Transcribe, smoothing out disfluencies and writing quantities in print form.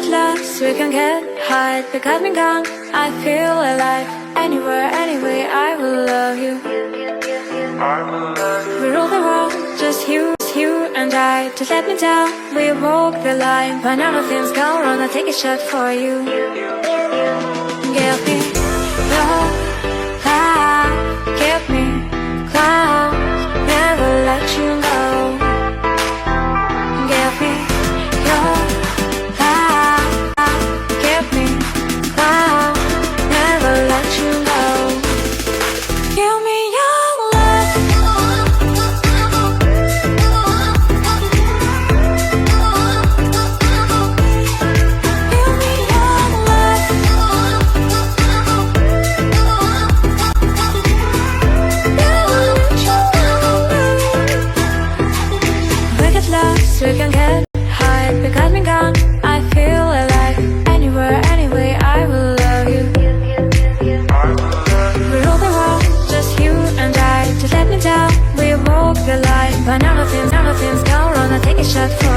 get lost, we can get high. Because me gone, I feel alive. Anywhere, anyway, I will love you. We rule the world, just you and I. Just let me down, we walk the line. When all the things go wrong, I'll take a shot for you. Give me your love, give me clouds, never let you go. Give me your love, give me clouds, never let you go. Give me your love. Give me your love. We get lost, we can get high. Because me gone, I feel alive. Anywhere, anyway, I will love you. We rule the world, just you and I. Just let me down, we walk the line. When all the things go wrong, I'll take a shot for